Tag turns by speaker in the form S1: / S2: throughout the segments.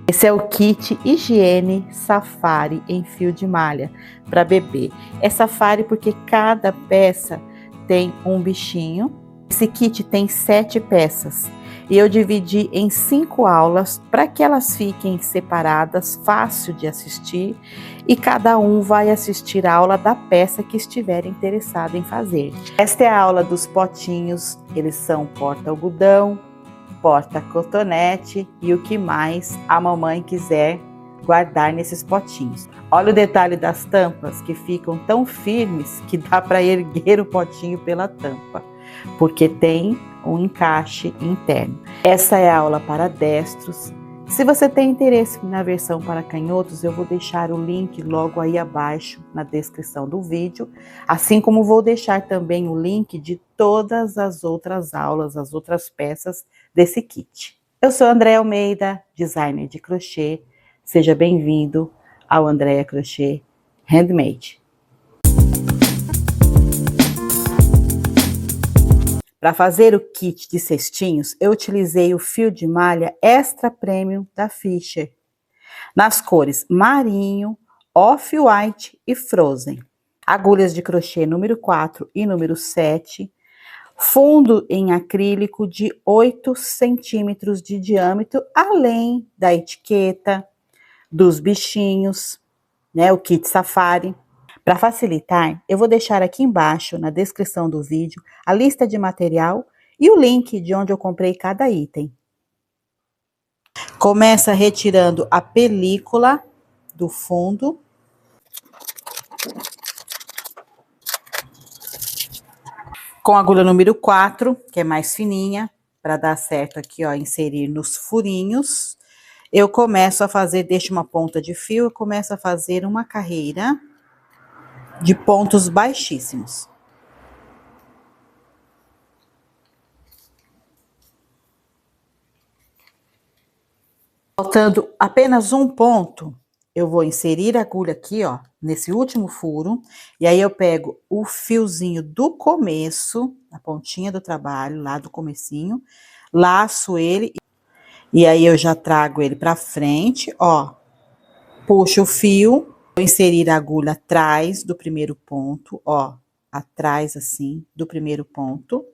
S1: Esse é o kit Higiene Safari em fio de malha para bebê. É Safari porque cada peça tem um bichinho. Esse kit tem 7 peças e eu dividi em 5 aulas para que elas fiquem separadas, fácil de assistir, e cada um vai assistir a aula da peça que estiver interessado em fazer. Esta é a aula dos potinhos, eles são porta-algodão, porta-cotonete e o que mais a mamãe quiser guardar nesses potinhos. Olha o detalhe das tampas, que ficam tão firmes que dá para erguer o potinho pela tampa, porque tem um encaixe interno. Essa é a aula para destros. Se você tem interesse na versão para canhotos, eu vou deixar o link logo aí abaixo na descrição do vídeo, assim como vou deixar também o link de todas as outras aulas, as outras peças desse kit. Eu sou Andréa Almeida, designer de crochê. Seja bem-vindo ao Andréa Crochê Handmade. Para fazer o kit de cestinhos, eu utilizei o fio de malha Extra Premium da Fisher, nas cores marinho, off-white e frozen. Agulhas de crochê número 4 e número 7, fundo em acrílico de 8 centímetros de diâmetro, além da etiqueta, dos bichinhos, né, o kit Safari. Para facilitar, eu vou deixar aqui embaixo, na descrição do vídeo, a lista de material e o link de onde eu comprei cada item. Começa retirando a película do fundo. Com a agulha número 4, que é mais fininha, para dar certo aqui, ó, inserir nos furinhos. Eu começo a fazer, deixo uma ponta de fio, eu começo a fazer uma carreira de pontos baixíssimos. Faltando apenas um ponto, eu vou inserir a agulha aqui, ó, nesse último furo, e aí eu pego o fiozinho do começo, a pontinha do trabalho, lá do comecinho, laço ele, e aí eu já trago ele pra frente, ó, puxo o fio, vou inserir a agulha atrás do primeiro ponto, ó, atrás assim, do primeiro ponto.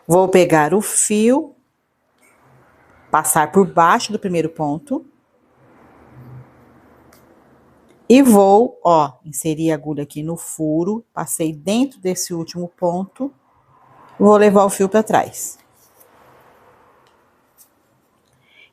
S1: Vou pegar o fio, passar por baixo do primeiro ponto. E vou, ó, inserir a agulha aqui no furo, passei dentro desse último ponto, vou levar o fio para trás.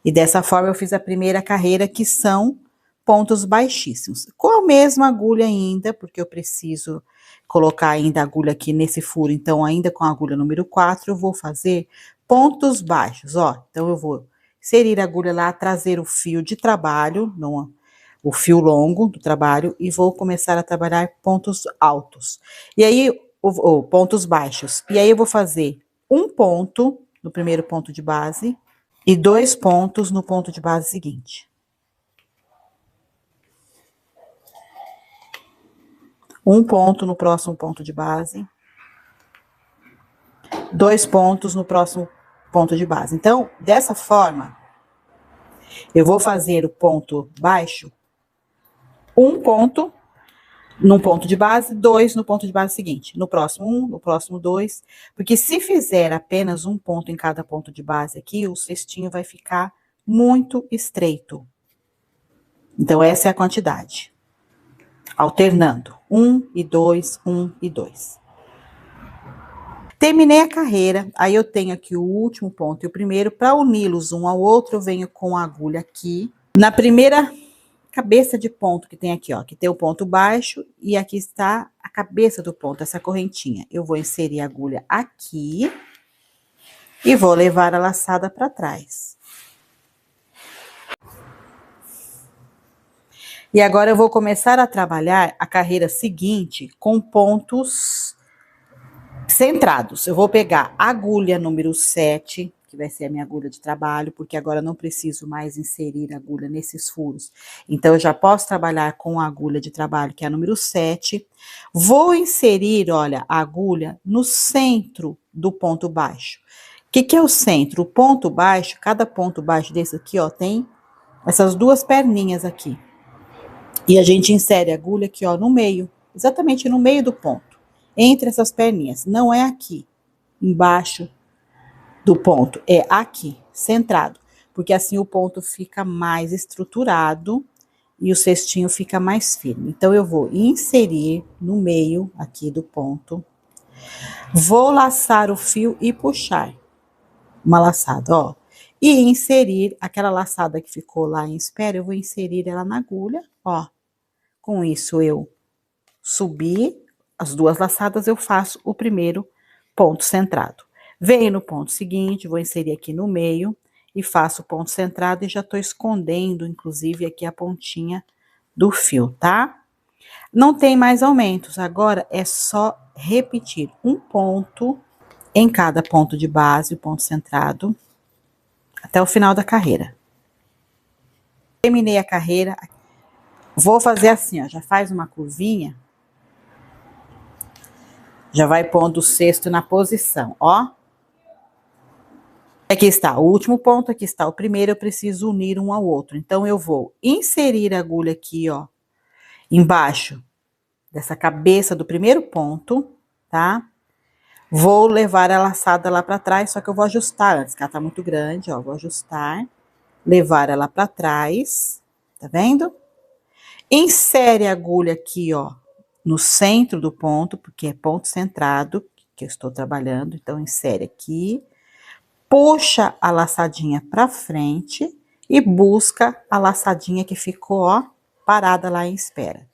S1: E dessa forma eu fiz a primeira carreira, que são pontos baixíssimos. Com a mesma agulha ainda, porque eu preciso colocar ainda a agulha aqui nesse furo, então ainda com a agulha número 4, eu vou fazer pontos baixos, ó. Então eu vou inserir a agulha lá, trazer o fio de trabalho, o fio longo do trabalho, e vou começar a trabalhar pontos altos. E aí, pontos baixos. E aí eu vou fazer um ponto no primeiro ponto de base e 2 pontos no ponto de base seguinte. Um ponto no próximo ponto de base. 2 pontos no próximo ponto de base. Então, dessa forma, eu vou fazer o ponto baixo, um ponto num ponto de base, 2 no ponto de base seguinte. No próximo 1, no próximo 2. Porque se fizer apenas um ponto em cada ponto de base aqui, o cestinho vai ficar muito estreito. Então, essa é a quantidade. Alternando. 1 e 2, 1 e 2. Terminei a carreira, aí eu tenho aqui o último ponto e o primeiro. Para uni-los um ao outro, eu venho com a agulha aqui. Na primeira cabeça de ponto que tem aqui, ó, que tem o ponto baixo e aqui está a cabeça do ponto, essa correntinha. Eu vou inserir a agulha aqui e vou levar a laçada para trás. E agora eu vou começar a trabalhar a carreira seguinte com pontos centrados. Eu vou pegar a agulha número 7, que vai ser a minha agulha de trabalho, porque agora eu não preciso mais inserir a agulha nesses furos. Então, eu já posso trabalhar com a agulha de trabalho, que é a número 7. Vou inserir, olha, a agulha no centro do ponto baixo. O que é o centro? O ponto baixo, cada ponto baixo desse aqui, ó, tem essas duas perninhas aqui. E a gente insere a agulha aqui, ó, no meio, exatamente no meio do ponto, entre essas perninhas. Não é aqui, embaixo do ponto, é aqui, centrado, porque assim o ponto fica mais estruturado e o cestinho fica mais firme. Então, eu vou inserir no meio aqui do ponto, vou laçar o fio e puxar uma laçada, ó, e inserir aquela laçada que ficou lá em espera, eu vou inserir ela na agulha, ó. Com isso, eu subi as duas laçadas, eu faço o primeiro ponto centrado. Venho no ponto seguinte, vou inserir aqui no meio e faço o ponto centrado e já tô escondendo, inclusive, aqui a pontinha do fio, tá? Não tem mais aumentos, agora é só repetir um ponto em cada ponto de base, o ponto centrado, até o final da carreira. Terminei a carreira, vou fazer assim, ó, já faz uma curvinha, já vai pondo o cesto na posição, ó. Aqui está o último ponto, aqui está o primeiro, eu preciso unir um ao outro. Então, eu vou inserir a agulha aqui, ó, embaixo dessa cabeça do primeiro ponto, tá? Vou levar a laçada lá para trás, só que eu vou ajustar antes, que ela tá muito grande, ó, vou ajustar, levar ela para trás, tá vendo? Insere a agulha aqui, ó, no centro do ponto, porque é ponto centrado que eu estou trabalhando, então insere aqui, puxa a laçadinha para frente e busca a laçadinha que ficou, ó, parada lá em espera.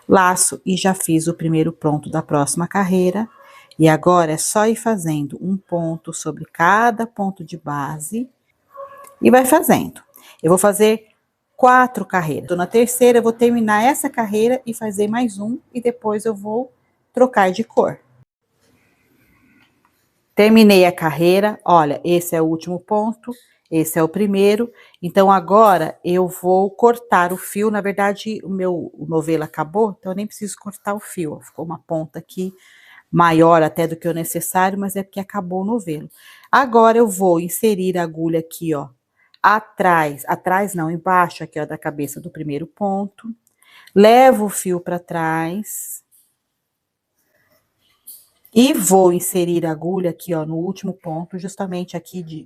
S1: Laço e já fiz o primeiro ponto da próxima carreira. E agora é só ir fazendo um ponto sobre cada ponto de base e vai fazendo. Eu vou fazer 4 carreiras. Tô na terceira, eu vou terminar essa carreira e fazer mais um e depois eu vou trocar de cor. Terminei a carreira, olha, esse é o último ponto, esse é o primeiro, então agora eu vou cortar o fio, na verdade o novelo acabou, então eu nem preciso cortar o fio, ó, ficou uma ponta aqui maior até do que o necessário, mas é porque acabou o novelo. Agora eu vou inserir a agulha aqui, ó, atrás não, embaixo aqui, ó, da cabeça do primeiro ponto, levo o fio para trás, e vou inserir a agulha aqui, ó, no último ponto, justamente aqui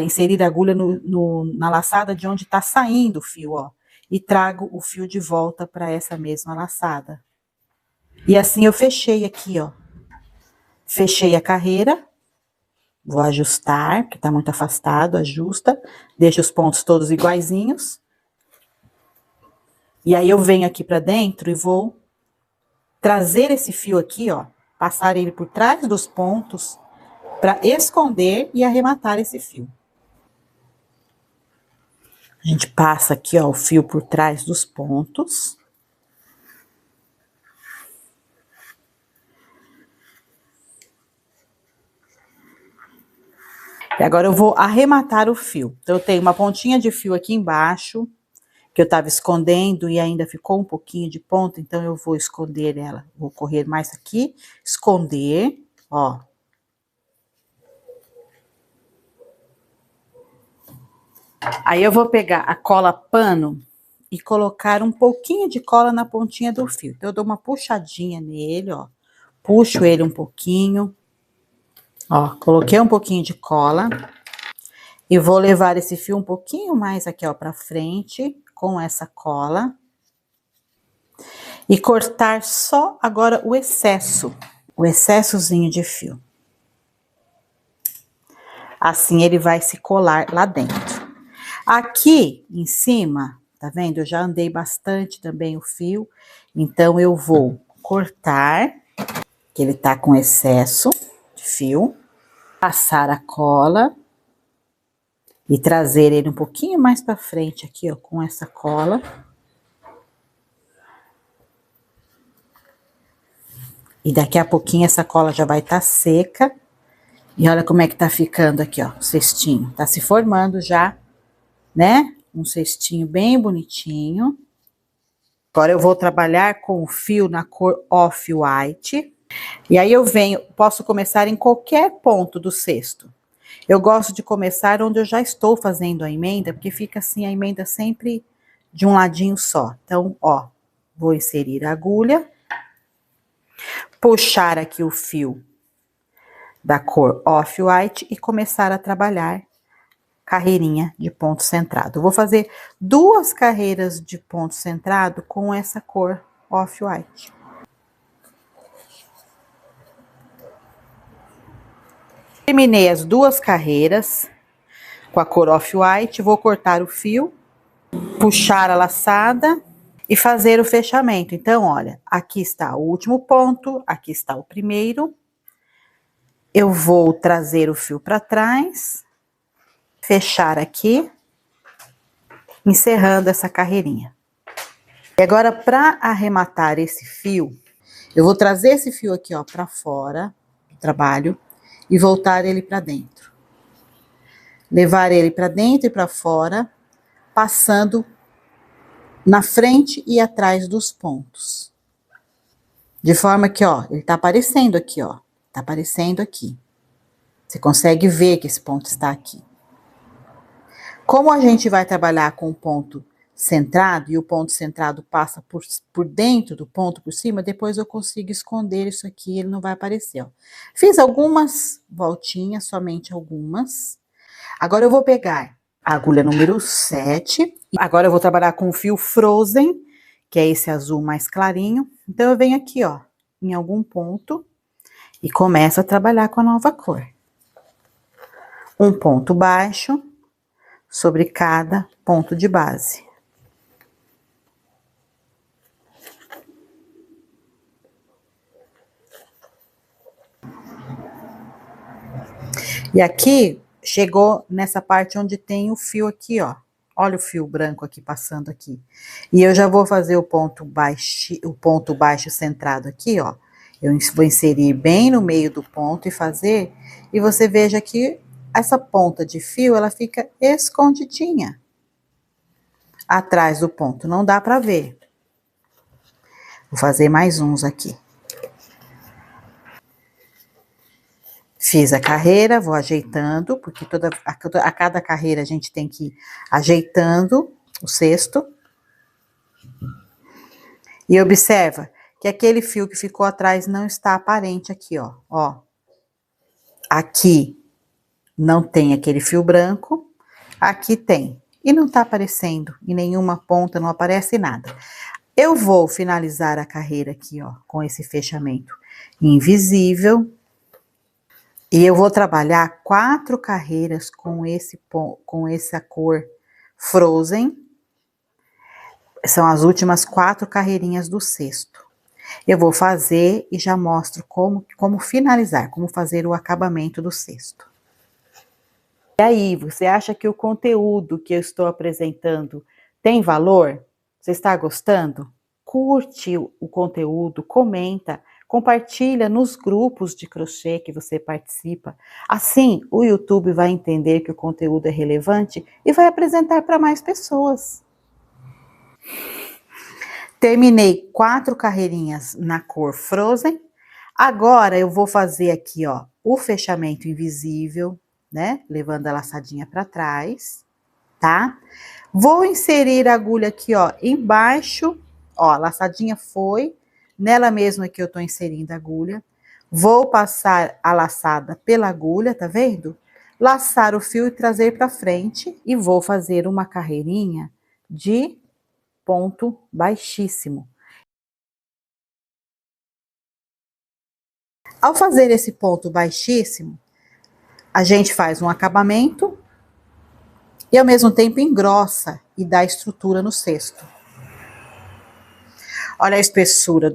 S1: inserir a agulha na laçada de onde tá saindo o fio, ó. E trago o fio de volta para essa mesma laçada. E assim eu fechei aqui, ó. Fechei a carreira. Vou ajustar, que tá muito afastado, ajusta. Deixa os pontos todos iguaizinhos. E aí eu venho aqui para dentro e vou trazer esse fio aqui, ó. Passar ele por trás dos pontos para esconder e arrematar esse fio. A gente passa aqui, ó, o fio por trás dos pontos. E agora eu vou arrematar o fio. Então, eu tenho uma pontinha de fio aqui embaixo, que eu tava escondendo e ainda ficou um pouquinho de ponta, então eu vou esconder ela. Vou correr mais aqui, esconder, ó. Aí eu vou pegar a cola pano e colocar um pouquinho de cola na pontinha do fio. Então, eu dou uma puxadinha nele, ó. Puxo ele um pouquinho. Ó, coloquei um pouquinho de cola. E vou levar esse fio um pouquinho mais aqui, ó, pra frente, com essa cola. E cortar só agora o excessozinho de fio. Assim ele vai se colar lá dentro. Aqui em cima, tá vendo? Eu já andei bastante também o fio, então eu vou cortar, que ele tá com excesso de fio, passar a cola e trazer ele um pouquinho mais pra frente aqui, ó, com essa cola. E daqui a pouquinho essa cola já vai estar seca. E olha como é que tá ficando aqui, ó, o cestinho. Tá se formando já, né? Um cestinho bem bonitinho. Agora eu vou trabalhar com o fio na cor off-white. E aí eu venho, posso começar em qualquer ponto do cesto. Eu gosto de começar onde eu já estou fazendo a emenda, porque fica assim a emenda sempre de um ladinho só. Então, ó, vou inserir a agulha, puxar aqui o fio da cor off-white e começar a trabalhar carreirinha de ponto centrado. Eu vou fazer 2 carreiras de ponto centrado com essa cor off-white. Terminei as 2 carreiras com a cor off-white, vou cortar o fio, puxar a laçada e fazer o fechamento. Então, olha, aqui está o último ponto, aqui está o primeiro. Eu vou trazer o fio para trás, fechar aqui, encerrando essa carreirinha. E agora, para arrematar esse fio, eu vou trazer esse fio aqui, ó, para fora do trabalho e voltar ele para dentro. Levar ele para dentro e para fora, passando na frente e atrás dos pontos. De forma que, ó, ele tá aparecendo aqui, ó. Tá aparecendo aqui. Você consegue ver que esse ponto está aqui. Como a gente vai trabalhar com o ponto centrado, e o ponto centrado passa por dentro do ponto, por cima, depois eu consigo esconder isso aqui, ele não vai aparecer, ó. Fiz algumas voltinhas, somente algumas. Agora eu vou pegar a agulha número 7. Agora eu vou trabalhar com o fio Frozen, que é esse azul mais clarinho. Então, eu venho aqui, ó, em algum ponto e começo a trabalhar com a nova cor. Um ponto baixo sobre cada ponto de base. E aqui, chegou nessa parte onde tem o fio aqui, ó. Olha o fio branco aqui passando aqui. E eu já vou fazer o ponto baixo centrado aqui, ó. Eu vou inserir bem no meio do ponto e fazer. E você veja que essa ponta de fio, ela fica escondidinha atrás do ponto. Não dá pra ver. Vou fazer mais uns aqui. Fiz a carreira, vou ajeitando, porque a cada carreira a gente tem que ir ajeitando o cesto. E observa que aquele fio que ficou atrás não está aparente aqui, ó. Ó. Aqui não tem aquele fio branco, aqui tem. E não tá aparecendo, em nenhuma ponta não aparece nada. Eu vou finalizar a carreira aqui, ó, com esse fechamento invisível. E eu vou trabalhar 4 carreiras com essa cor Frozen. São as últimas 4 carreirinhas do cesto. Eu vou fazer e já mostro como finalizar, como fazer o acabamento do cesto. E aí, você acha que o conteúdo que eu estou apresentando tem valor? Você está gostando? Curte o conteúdo, comenta, compartilha nos grupos de crochê que você participa. Assim, o YouTube vai entender que o conteúdo é relevante e vai apresentar para mais pessoas. Terminei 4 carreirinhas na cor Frozen. Agora eu vou fazer aqui, ó, o fechamento invisível, né? Levando a laçadinha para trás, tá? Vou inserir a agulha aqui, ó, embaixo. Ó, a laçadinha foi. Nela mesma que eu tô inserindo a agulha. Vou passar a laçada pela agulha, tá vendo? Laçar o fio e trazer para frente. E vou fazer uma carreirinha de ponto baixíssimo. Ao fazer esse ponto baixíssimo, a gente faz um acabamento e ao mesmo tempo engrossa e dá estrutura no cesto. Olha a espessura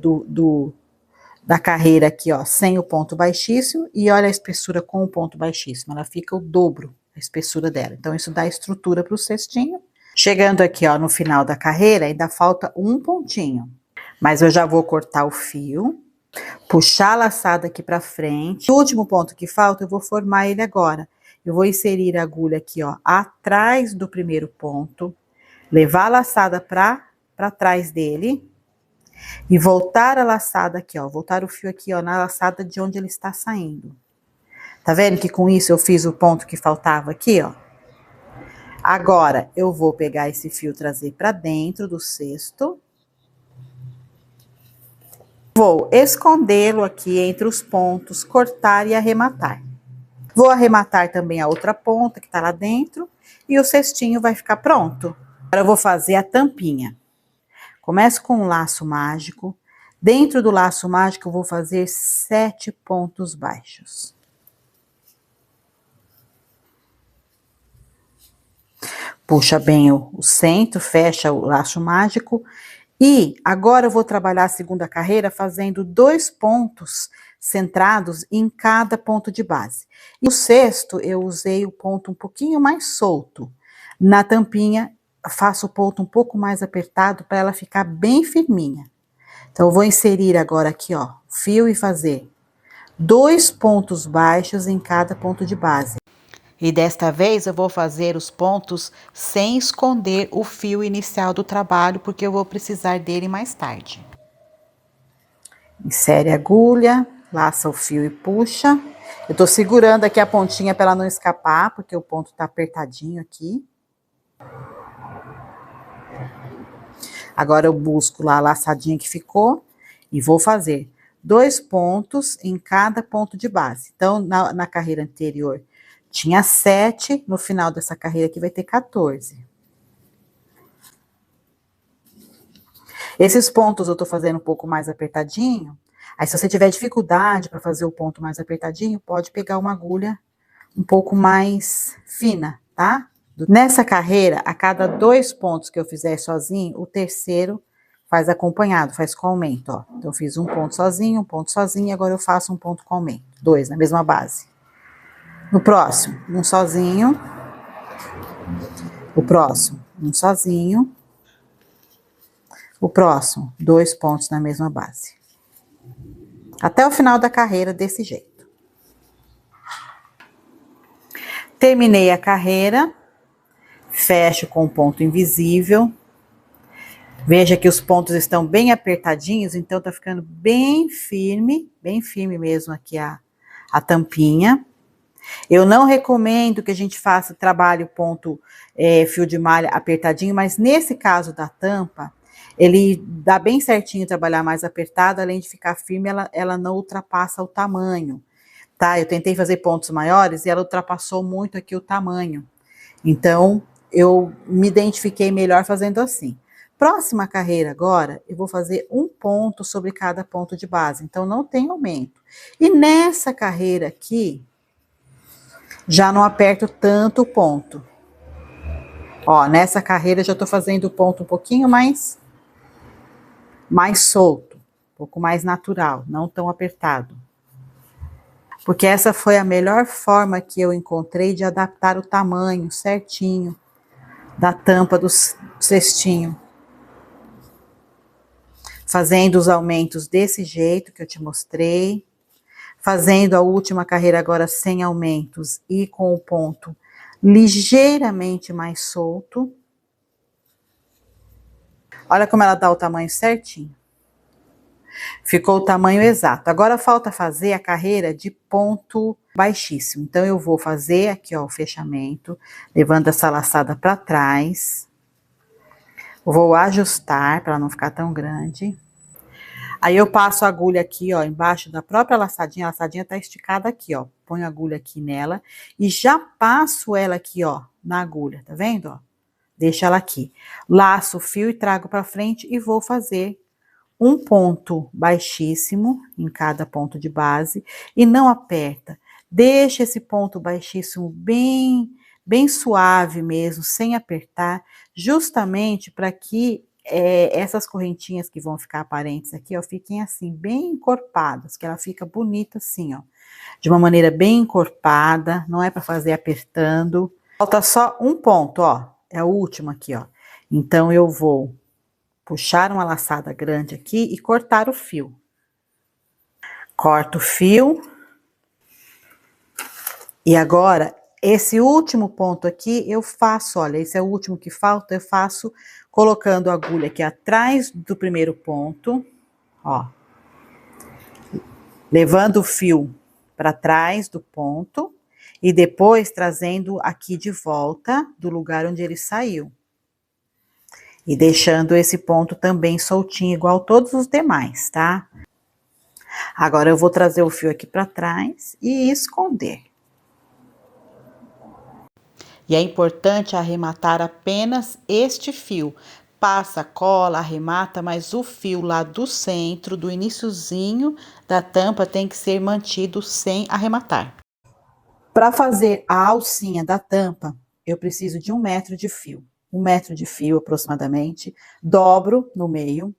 S1: da carreira aqui, ó, sem o ponto baixíssimo, e olha a espessura com o ponto baixíssimo. Ela fica o dobro a espessura dela. Então, isso dá estrutura para o cestinho. Chegando aqui, ó, no final da carreira, ainda falta um pontinho. Mas eu já vou cortar o fio, puxar a laçada aqui para frente. O último ponto que falta, eu vou formar ele agora. Eu vou inserir a agulha aqui, ó, atrás do primeiro ponto, levar a laçada para trás dele e voltar a laçada aqui, ó, voltar o fio aqui, ó, na laçada de onde ele está saindo. Tá vendo que com isso eu fiz o ponto que faltava aqui, ó? Agora, eu vou pegar esse fio, trazer pra dentro do cesto. Vou escondê-lo aqui entre os pontos, cortar e arrematar. Vou arrematar também a outra ponta que tá lá dentro e o cestinho vai ficar pronto. Agora eu vou fazer a tampinha. Começo com um laço mágico. Dentro do laço mágico eu vou fazer 7 pontos baixos. Puxa bem o centro, fecha o laço mágico. E agora eu vou trabalhar a segunda carreira fazendo 2 pontos centrados em cada ponto de base. E o sexto eu usei o ponto um pouquinho mais solto. Na tampinha, faço o ponto um pouco mais apertado para ela ficar bem firminha. Então, eu vou inserir agora aqui, ó, fio e fazer 2 pontos baixos em cada ponto de base. E desta vez eu vou fazer os pontos sem esconder o fio inicial do trabalho, porque eu vou precisar dele mais tarde. Insere a agulha, laça o fio e puxa. Eu tô segurando aqui a pontinha para ela não escapar, porque o ponto tá apertadinho aqui. Agora eu busco lá a laçadinha que ficou e vou fazer 2 pontos em cada ponto de base. Então, na carreira anterior tinha 7, no final dessa carreira aqui vai ter 14. Esses pontos eu tô fazendo um pouco mais apertadinho. Aí, se você tiver dificuldade para fazer o ponto mais apertadinho, pode pegar uma agulha um pouco mais fina, tá? Nessa carreira, a cada 2 pontos que eu fizer sozinho, o terceiro faz acompanhado, faz com aumento, ó. Então, eu fiz um ponto sozinho, agora eu faço um ponto com aumento. 2 na mesma base. No próximo, um sozinho. O próximo, um sozinho. O próximo, 2 pontos na mesma base. Até o final da carreira, desse jeito. Terminei a carreira. Fecho com um ponto invisível. Veja que os pontos estão bem apertadinhos, então tá ficando bem firme mesmo aqui a tampinha. Eu não recomendo que a gente faça trabalho ponto fio de malha apertadinho, mas nesse caso da tampa, ele dá bem certinho trabalhar mais apertado, além de ficar firme, ela não ultrapassa o tamanho, tá? Eu tentei fazer pontos maiores e ela ultrapassou muito aqui o tamanho. Então, eu me identifiquei melhor fazendo assim. Próxima carreira agora, eu vou fazer um ponto sobre cada ponto de base, então não tem aumento. E nessa carreira aqui, já não aperto tanto o ponto. Ó, nessa carreira já tô fazendo o ponto um pouquinho mais solto, um pouco mais natural, não tão apertado. Porque essa foi a melhor forma que eu encontrei de adaptar o tamanho certinho da tampa do cestinho. Fazendo os aumentos desse jeito que eu te mostrei. Fazendo a última carreira agora sem aumentos e com o ponto ligeiramente mais solto. Olha como ela dá o tamanho certinho. Ficou o tamanho exato. Agora falta fazer a carreira de ponto baixíssimo. Então, eu vou fazer aqui, ó, o fechamento, levando essa laçada para trás. Vou ajustar para não ficar tão grande. Aí, eu passo a agulha aqui, ó, embaixo da própria laçadinha. A laçadinha tá esticada aqui, ó. Ponho a agulha aqui nela e já passo ela aqui, ó, na agulha, tá vendo, ó? Deixa ela aqui. Laço o fio e trago para frente e vou fazer um ponto baixíssimo em cada ponto de base e não aperta. Deixa esse ponto baixíssimo bem suave mesmo, sem apertar, justamente para que essas correntinhas que vão ficar aparentes aqui, ó, fiquem assim, bem encorpadas, que ela fica bonita assim, ó, de uma maneira bem encorpada, não é para fazer apertando. Falta só um ponto, ó, é o último aqui, ó. Então, eu vou puxar uma laçada grande aqui e cortar o fio. Corto o fio. E agora, esse último ponto aqui, eu faço, olha, esse é o último que falta, eu faço colocando a agulha aqui atrás do primeiro ponto, ó. Levando o fio para trás do ponto e depois trazendo aqui de volta do lugar onde ele saiu. E deixando esse ponto também soltinho, igual todos os demais, tá? Agora eu vou trazer o fio aqui para trás e esconder. E é importante arrematar apenas este fio. Passa, cola, arremata, mas o fio lá do centro, do iniciozinho da tampa, tem que ser mantido sem arrematar. Para fazer a alcinha da tampa, eu preciso de 1 metro de fio. 1 metro de fio aproximadamente. Dobro no meio.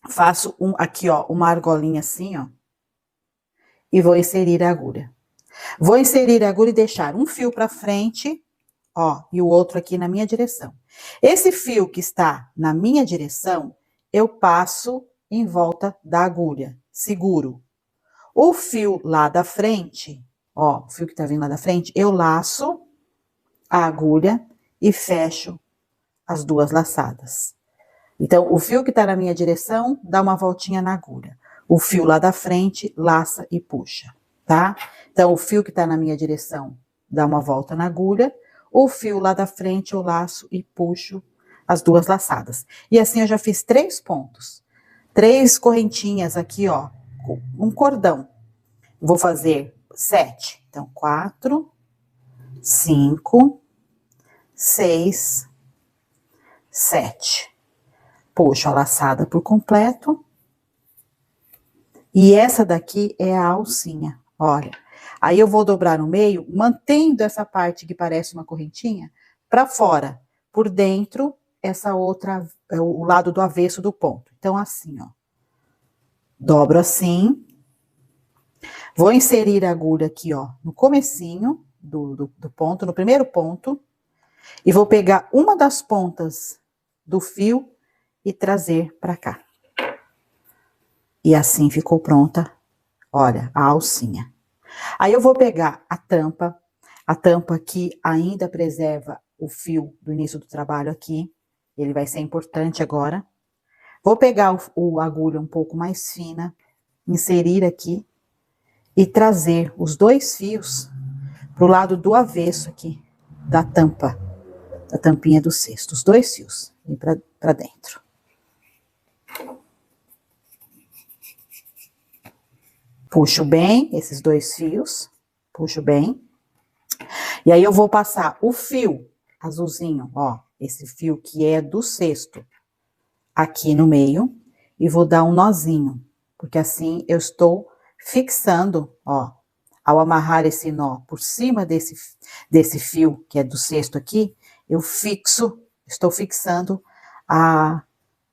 S1: Faço aqui, ó, uma argolinha assim, ó. E vou inserir a agulha. Vou inserir a agulha e deixar um fio para frente, ó, e o outro aqui na minha direção. Esse fio que está na minha direção, eu passo em volta da agulha, seguro. O fio lá da frente, ó, o fio que tá vindo lá da frente, eu laço a agulha e fecho as 2 laçadas. Então, o fio que tá na minha direção, dá uma voltinha na agulha. O fio lá da frente, laça e puxa, tá? Então, o fio que tá na minha direção, dá uma volta na agulha. O fio lá da frente, eu laço e puxo as 2 laçadas. E assim, eu já fiz 3 pontos. 3 correntinhas aqui, ó, um cordão. Vou fazer 7. Então, 4, 5, 6, 7. Puxo a laçada por completo. E essa daqui é a alcinha, olha. Aí eu vou dobrar no meio, mantendo essa parte que parece uma correntinha para fora. Por dentro, essa outra, o lado do avesso do ponto. Então, assim, ó. Dobro assim. Vou inserir a agulha aqui, ó, no comecinho do ponto, no primeiro ponto. E vou pegar uma das pontas do fio e trazer para cá. E assim ficou pronta, olha, a alcinha. Aí eu vou pegar a tampa aqui ainda preserva o fio do início do trabalho aqui, ele vai ser importante agora. Vou pegar a agulha um pouco mais fina, inserir aqui e trazer os 2 fios pro lado do avesso aqui, da tampa, da tampinha do cesto, os 2 fios, vem pra dentro. Puxo bem esses 2 fios, puxo bem. E aí eu vou passar o fio azulzinho, ó, esse fio que é do cesto, aqui no meio, e vou dar um nozinho, porque assim eu estou fixando, ó, ao amarrar esse nó por cima desse fio que é do cesto aqui, eu estou fixando a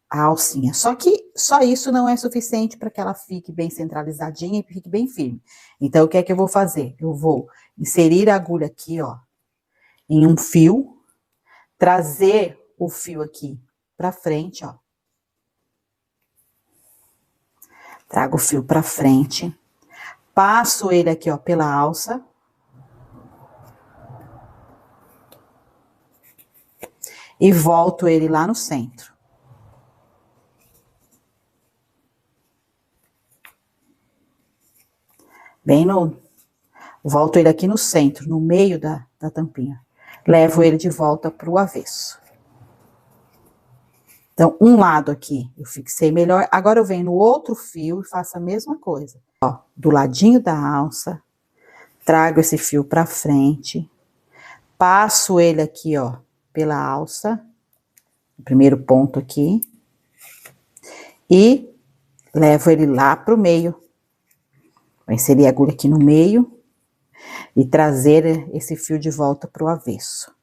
S1: alcinha. Só que só isso não é suficiente para que ela fique bem centralizadinha e fique bem firme. Então, o que é que eu vou fazer? Eu vou inserir a agulha aqui, ó, em um fio, trazer o fio aqui para frente, ó. Trago o fio para frente, passo ele aqui, ó, pela alça. E volto ele lá no centro. Volto ele aqui no centro, no meio da tampinha. Levo ele de volta pro avesso. Então, um lado aqui eu fixei melhor. Agora eu venho no outro fio e faço a mesma coisa. Ó, do ladinho da alça, trago esse fio pra frente, passo ele aqui, ó, pela alça, o primeiro ponto aqui, e levo ele lá pro meio. Vou inserir a agulha aqui no meio e trazer esse fio de volta pro avesso.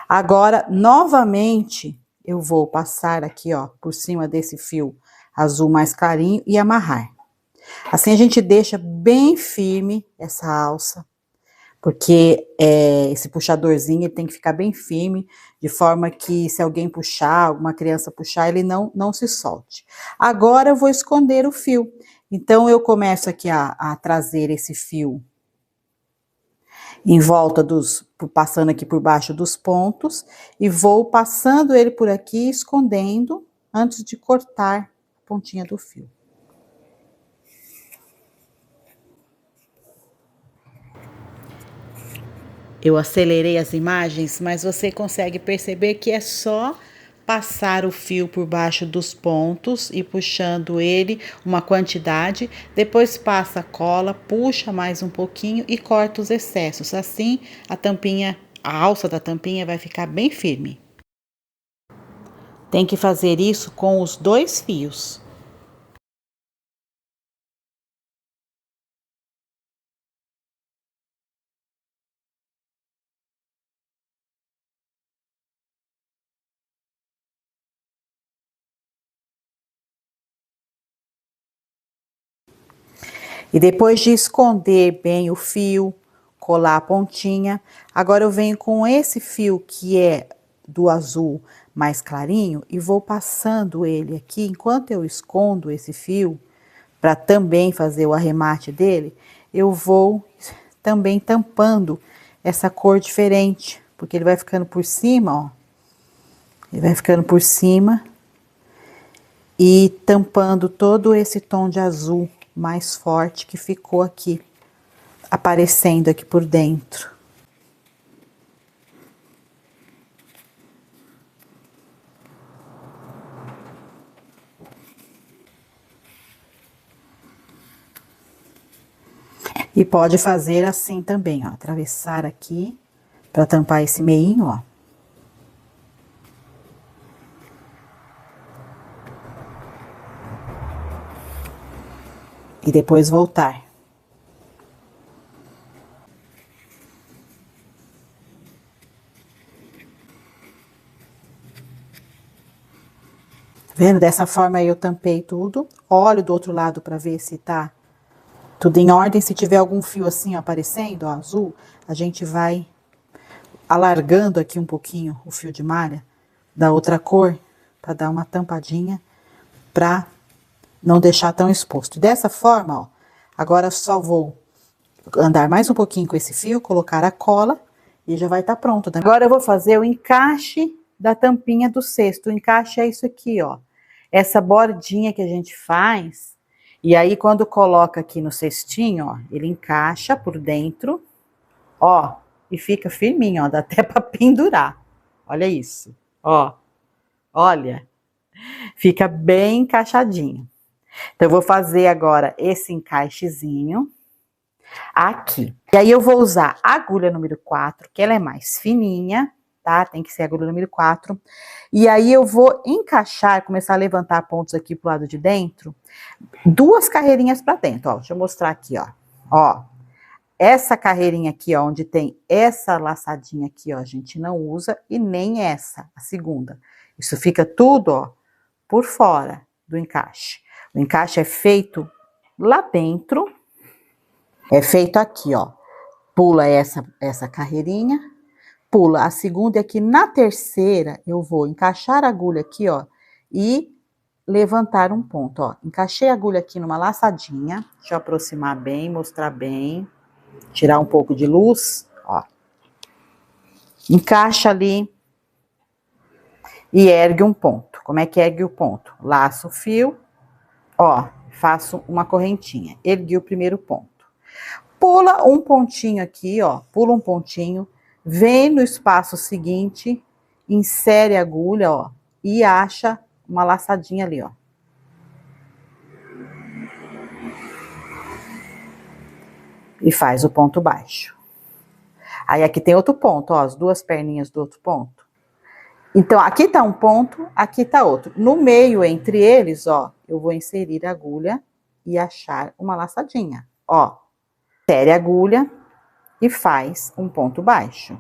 S1: Agora, novamente, eu vou passar aqui, ó, por cima desse fio azul mais clarinho e amarrar. Assim a gente deixa bem firme essa alça, porque esse puxadorzinho ele tem que ficar bem firme, de forma que se alguém puxar, alguma criança puxar, ele não se solte. Agora eu vou esconder o fio. Então, eu começo aqui a trazer esse fio em volta passando aqui por baixo dos pontos, e vou passando ele por aqui, escondendo, antes de cortar pontinha do fio. Eu acelerei as imagens, mas você consegue perceber que é só passar o fio por baixo dos pontos e puxando ele uma quantidade, depois passa a cola, puxa mais um pouquinho e corta os excessos. Assim, a tampinha, a alça da tampinha vai ficar bem firme. Tem que fazer isso com os 2 fios. E depois de esconder bem o fio, colar a pontinha, agora eu venho com esse fio que é do azul mais clarinho e vou passando ele aqui, enquanto eu escondo esse fio, para também fazer o arremate dele, eu vou também tampando essa cor diferente, porque ele vai ficando por cima, ó. Ele vai ficando por cima e tampando todo esse tom de azul mais forte que ficou aqui, aparecendo aqui por dentro. E pode fazer assim também, ó, atravessar aqui para tampar esse meinho, ó. E depois voltar. Vendo? Dessa forma aí eu tampei tudo. Olho do outro lado para ver se tá tudo em ordem. Se tiver algum fio assim ó, aparecendo, ó, azul, a gente vai alargando aqui um pouquinho o fio de malha da outra cor para dar uma tampadinha para não deixar tão exposto. Dessa forma, ó, agora só vou andar mais um pouquinho com esse fio, colocar a cola e já vai estar pronto. Né? Agora eu vou fazer o encaixe da tampinha do cesto. O encaixe é isso aqui, ó. Essa bordinha que a gente faz, e aí quando coloca aqui no cestinho, ó, ele encaixa por dentro, ó, e fica firminho, ó, dá até para pendurar. Olha isso, ó. Olha, fica bem encaixadinho. Então eu vou fazer agora esse encaixezinho aqui. E aí eu vou usar a agulha número 4, que ela é mais fininha, tá? Tem que ser a agulha número 4. E aí eu vou encaixar, começar a levantar pontos aqui pro lado de dentro, 2 carreirinhas para dentro, ó. Deixa eu mostrar aqui, ó. Ó, essa carreirinha aqui, ó, onde tem essa laçadinha aqui, ó, a gente não usa, e nem essa, a segunda. Isso fica tudo, ó, por fora do encaixe. O encaixe é feito lá dentro, é feito aqui, ó. Pula essa carreirinha, pula a segunda e aqui na terceira eu vou encaixar a agulha aqui, ó, e levantar um ponto, ó. Encaixei a agulha aqui numa laçadinha, deixa eu aproximar bem, mostrar bem, tirar um pouco de luz, ó. Encaixa ali e ergue um ponto. Como é que ergue o ponto? Laço o fio, ó, faço uma correntinha, ergui o primeiro ponto. Pula um pontinho aqui, ó, pula um pontinho, vem no espaço seguinte, insere a agulha, ó, e acha uma laçadinha ali, ó. E faz o ponto baixo. Aí aqui tem outro ponto, ó, as 2 perninhas do outro ponto. Então, aqui tá um ponto, aqui tá outro. No meio, entre eles, ó, eu vou inserir a agulha e achar uma laçadinha, ó. Insere a agulha e faz um ponto baixo.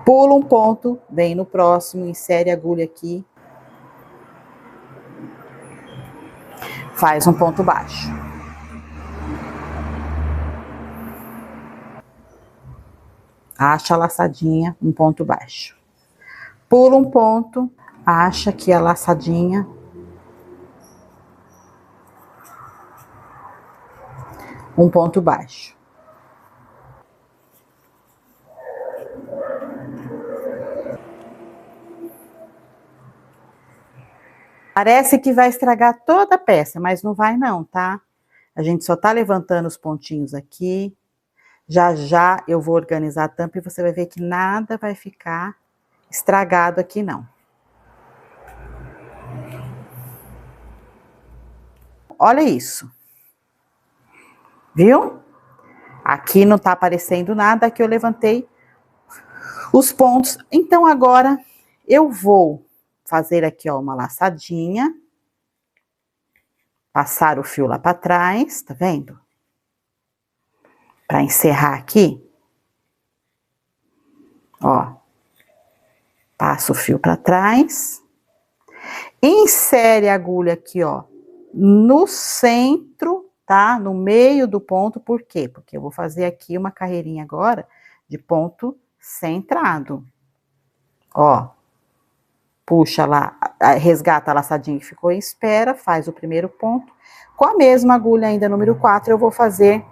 S1: Pula um ponto, vem no próximo, insere a agulha aqui, faz um ponto baixo. Acha a laçadinha, um ponto baixo. Pula um ponto, acha aqui a laçadinha, um ponto baixo. Parece que vai estragar toda a peça, mas não vai não, tá? A gente só tá levantando os pontinhos aqui. Já já eu vou organizar a tampa e você vai ver que nada vai ficar estragado aqui não. Olha isso. Viu? Aqui não tá aparecendo nada, aqui eu levantei os pontos. Então agora eu vou fazer aqui, ó, uma laçadinha. Passar o fio lá para trás, tá vendo? Para encerrar aqui. Ó. Passa o fio para trás. Insere a agulha aqui, ó, no centro, tá? No meio do ponto, por quê? Porque eu vou fazer aqui uma carreirinha agora de ponto centrado. Ó. Puxa lá, resgata a laçadinha que ficou em espera, faz o primeiro ponto. Com a mesma agulha ainda, número 4, eu vou fazer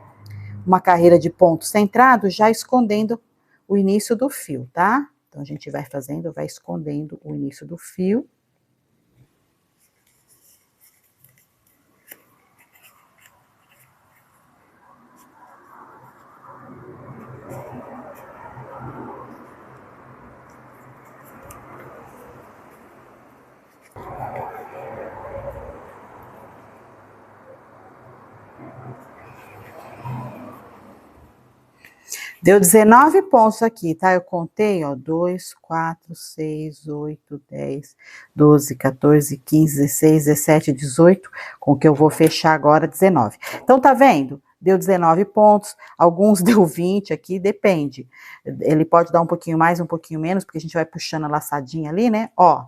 S1: uma carreira de ponto centrado, já escondendo o início do fio, tá? Então, a gente vai fazendo, vai escondendo o início do fio. Deu 19 pontos aqui, tá? Eu contei, ó, 2, 4, 6, 8, 10, 12, 14, 15, 16, 17, 18, com o que eu vou fechar agora, 19. Então, tá vendo? Deu 19 pontos, alguns deu 20 aqui, depende. Ele pode dar um pouquinho mais, um pouquinho menos, porque a gente vai puxando a laçadinha ali, né? Ó,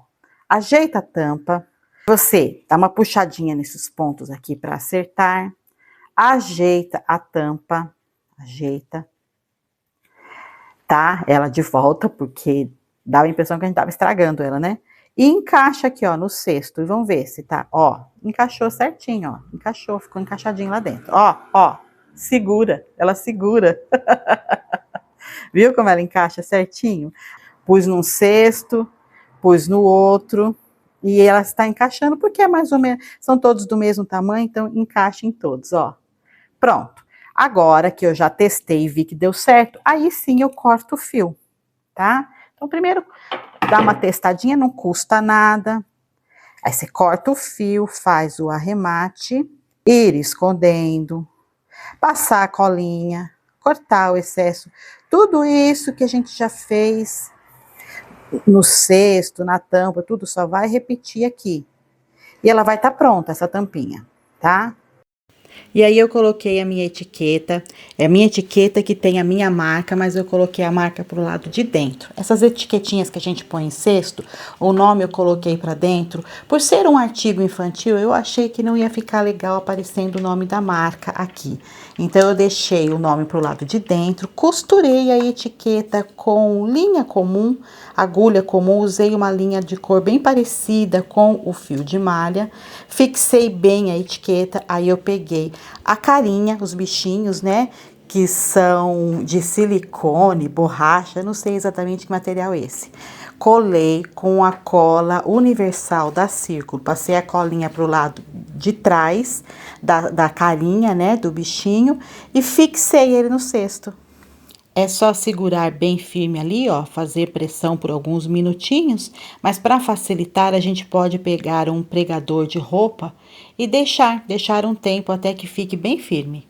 S1: ajeita a tampa, você dá uma puxadinha nesses pontos aqui para acertar, ajeita a tampa, ajeita, tá? Ela de volta, porque dá a impressão que a gente tava estragando ela, né? E encaixa aqui, ó, no cesto. E vamos ver se tá, ó, encaixou certinho, ó. Encaixou, ficou encaixadinho lá dentro. Ó, segura, ela segura. Viu como ela encaixa certinho? Pus num cesto, pus no outro, e ela está encaixando, porque é mais ou menos, são todos do mesmo tamanho, então encaixa em todos, ó. Pronto. Agora que eu já testei e vi que deu certo, aí sim eu corto o fio, tá? Então, primeiro, dá uma testadinha, não custa nada. Aí você corta o fio, faz o arremate, ir escondendo, passar a colinha, cortar o excesso. Tudo isso que a gente já fez no cesto, na tampa, tudo só vai repetir aqui. E ela vai estar pronta, essa tampinha, tá? E aí eu coloquei a minha etiqueta, é a minha etiqueta que tem a minha marca, mas eu coloquei a marca pro lado de dentro. Essas etiquetinhas que a gente põe em cesto, o nome eu coloquei para dentro. Por ser um artigo infantil, eu achei que não ia ficar legal aparecendo o nome da marca aqui. Então eu deixei o nome pro lado de dentro, costurei a etiqueta com linha comum, agulha comum, usei uma linha de cor bem parecida com o fio de malha, fixei bem a etiqueta, aí eu peguei a carinha, os bichinhos, né, que são de silicone, borracha, não sei exatamente que material é esse. Colei com a cola universal da Círculo, passei a colinha pro lado de trás da carinha, né, do bichinho, e fixei ele no cesto. É só segurar bem firme ali, ó, fazer pressão por alguns minutinhos, mas para facilitar a gente pode pegar um pregador de roupa e deixar um tempo até que fique bem firme.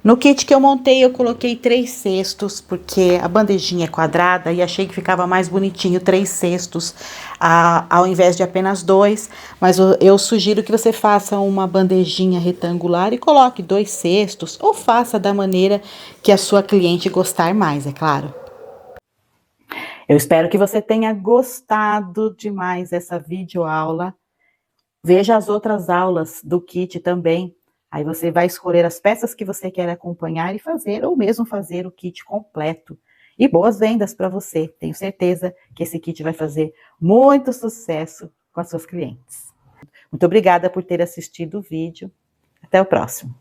S1: No kit que eu montei, eu coloquei 3 cestos, porque a bandejinha é quadrada e achei que ficava mais bonitinho 3 cestos, ao invés de apenas 2. Mas eu sugiro que você faça uma bandejinha retangular e coloque 2 cestos, ou faça da maneira que a sua cliente gostar mais, é claro. Eu espero que você tenha gostado demais dessa videoaula. Veja as outras aulas do kit também. Aí você vai escolher as peças que você quer acompanhar e fazer, ou mesmo fazer o kit completo. E boas vendas para você. Tenho certeza que esse kit vai fazer muito sucesso com as suas clientes. Muito obrigada por ter assistido o vídeo. Até o próximo.